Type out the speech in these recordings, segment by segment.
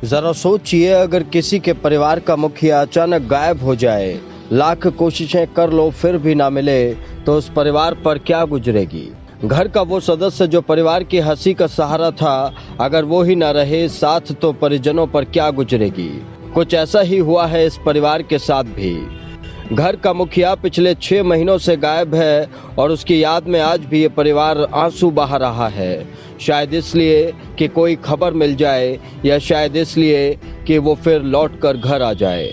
जरा सोचिए, अगर किसी के परिवार का मुखिया अचानक गायब हो जाए, लाख कोशिशें कर लो फिर भी ना मिले, तो उस परिवार पर क्या गुजरेगी। घर का वो सदस्य जो परिवार की हंसी का सहारा था, अगर वो ही ना रहे साथ, तो परिजनों पर क्या गुजरेगी। कुछ ऐसा ही हुआ है इस परिवार के साथ भी। घर का मुखिया पिछले 6 महीनों से गायब है और उसकी याद में आज भी ये परिवार आंसू बहा रहा है। शायद इसलिए कि कोई खबर मिल जाए, या शायद इसलिए कि वो फिर लौटकर घर आ जाए।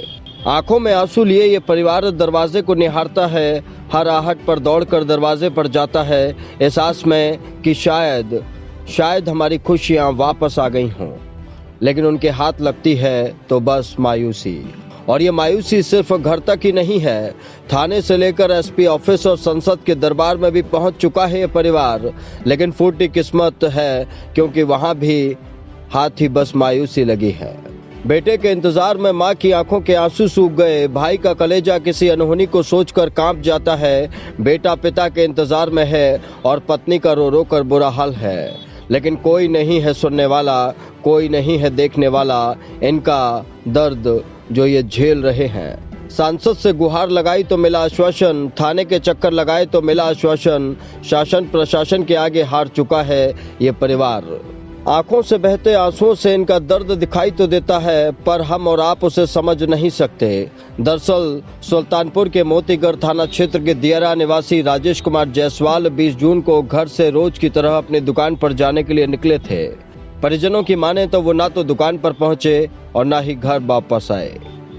आंखों में आंसू लिए ये परिवार दरवाजे को निहारता है, हर आहट पर दौड़कर दरवाजे पर जाता है, इस आस में कि शायद हमारी खुशियां वापस आ गई हों। लेकिन उनके हाथ लगती है तो बस मायूसी। और ये मायूसी सिर्फ घर तक ही नहीं है, थाने से लेकर एसपी ऑफिस और संसद के दरबार में भी पहुंच चुका है ये परिवार। लेकिन फूटी किस्मत है, क्योंकि वहां भी हाथ ही बस मायूसी लगी है। बेटे के इंतजार में माँ की आंखों के आंसू सूख गए, भाई का कलेजा किसी अनहोनी को सोचकर कांप जाता है। बेटा पिता के इंतजार में है और पत्नी का रो रो कर बुरा हाल है। लेकिन कोई नहीं है सुनने वाला, कोई नहीं है देखने वाला इनका दर्द जो ये झेल रहे हैं। सांसद से गुहार लगाई तो मिला आश्वासन, थाने के चक्कर लगाए तो मिला आश्वासन। शासन प्रशासन के आगे हार चुका है ये परिवार। आंखों से बहते आंसुओं से इनका दर्द दिखाई तो देता है, पर हम और आप उसे समझ नहीं सकते। दरअसल सुल्तानपुर के मोतीगढ़ थाना क्षेत्र के दियारा निवासी राजेश कुमार जायसवाल 20 जून को घर से रोज की तरह अपनी दुकान पर जाने के लिए निकले थे। परिजनों की माने तो वो ना तो दुकान पर पहुंचे और ना ही घर वापस आए।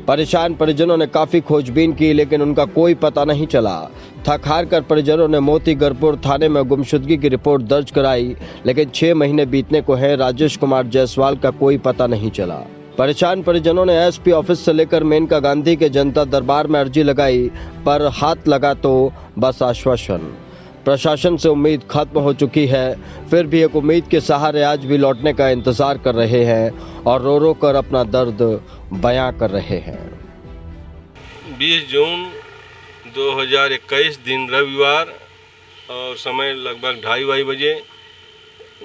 परेशान परिजनों ने काफी खोजबीन की, लेकिन उनका कोई पता नहीं चला। थक हार कर परिजनों ने मोतीगढ़पुर थाने में गुमशुदगी की रिपोर्ट दर्ज कराई, लेकिन 6 महीने बीतने को है, राजेश कुमार जायसवाल का कोई पता नहीं चला। परेशान परिजनों ने एसपी ऑफिस से लेकर मेनका गांधी के जनता दरबार में अर्जी लगाई, पर हाथ लगा तो बस आश्वासन। प्रशासन से उम्मीद खत्म हो चुकी है, फिर भी एक उम्मीद के सहारे आज भी लौटने का इंतजार कर रहे हैं और रो रो कर अपना दर्द बयां कर रहे हैं। 20 जून 2021 दिन रविवार और समय लगभग 2:30 बजे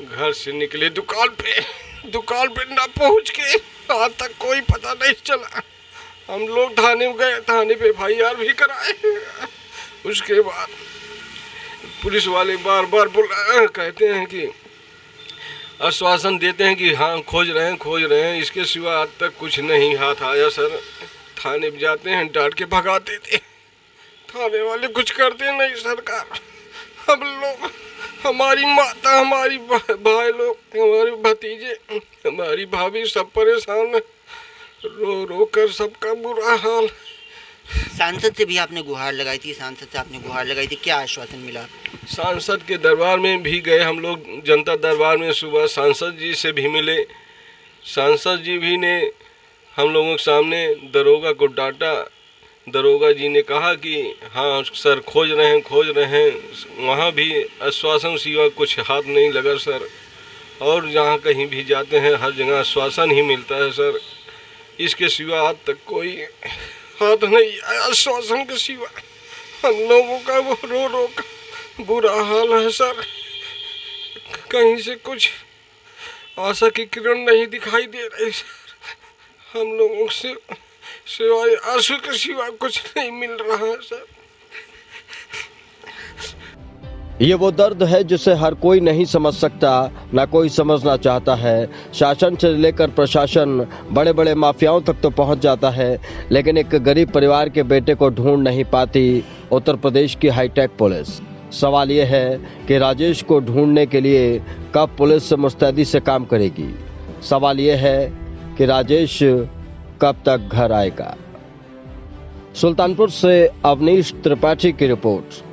घर से निकले दुकान पे ना पहुंच के आज तक कोई पता नहीं चला। हम लोग थाने में गए, थाने पे FIR भी कराए। उसके बाद पुलिस वाले बार बार कहते हैं कि आश्वासन देते हैं कि हाँ खोज रहे हैं, इसके सिवा आज तक कुछ नहीं हाथ आया सर। थाने में जाते हैं, डांट के भगा देते, थाने वाले कुछ करते नहीं। सरकार, हम लोग, हमारी माता, हमारी भाई लोग, हमारे भतीजे, हमारी भाभी सब परेशान है, रो रो कर सबका बुरा हाल। सांसद से भी आपने गुहार लगाई थी, क्या आश्वासन मिला? सांसद के दरबार में भी गए हम लोग, जनता दरबार में सुबह सांसद जी से भी मिले। सांसद जी भी ने हम लोगों के सामने दरोगा को डांटा। दरोगा जी ने कहा कि हाँ सर खोज रहे हैं। वहाँ भी आश्वासन सिवा कुछ हाथ नहीं लगा सर। और जहाँ कहीं भी जाते हैं हर जगह आश्वासन ही मिलता है सर, इसके सिवा आज तक कोई हाथ नहीं आया आश्वासन के सिवा। हम लोगों का वो रो रो का बुरा हाल है सर। कहीं से कुछ आशा की किरण नहीं दिखाई दे रही सर। हम लोगों से सिवाय आंसू के सिवा कुछ नहीं मिल रहा है सर। ये वो दर्द है जिसे हर कोई नहीं समझ सकता, ना कोई समझना चाहता है। शासन से लेकर प्रशासन बड़े बड़े माफियाओं तक तो पहुंच जाता है, लेकिन एक गरीब परिवार के बेटे को ढूंढ नहीं पाती उत्तर प्रदेश की हाईटेक पुलिस। सवाल ये है कि राजेश को ढूंढने के लिए कब पुलिस मुस्तैदी से काम करेगी। सवाल ये है कि राजेश कब तक घर आएगा। सुल्तानपुर से अवनीश त्रिपाठी की रिपोर्ट।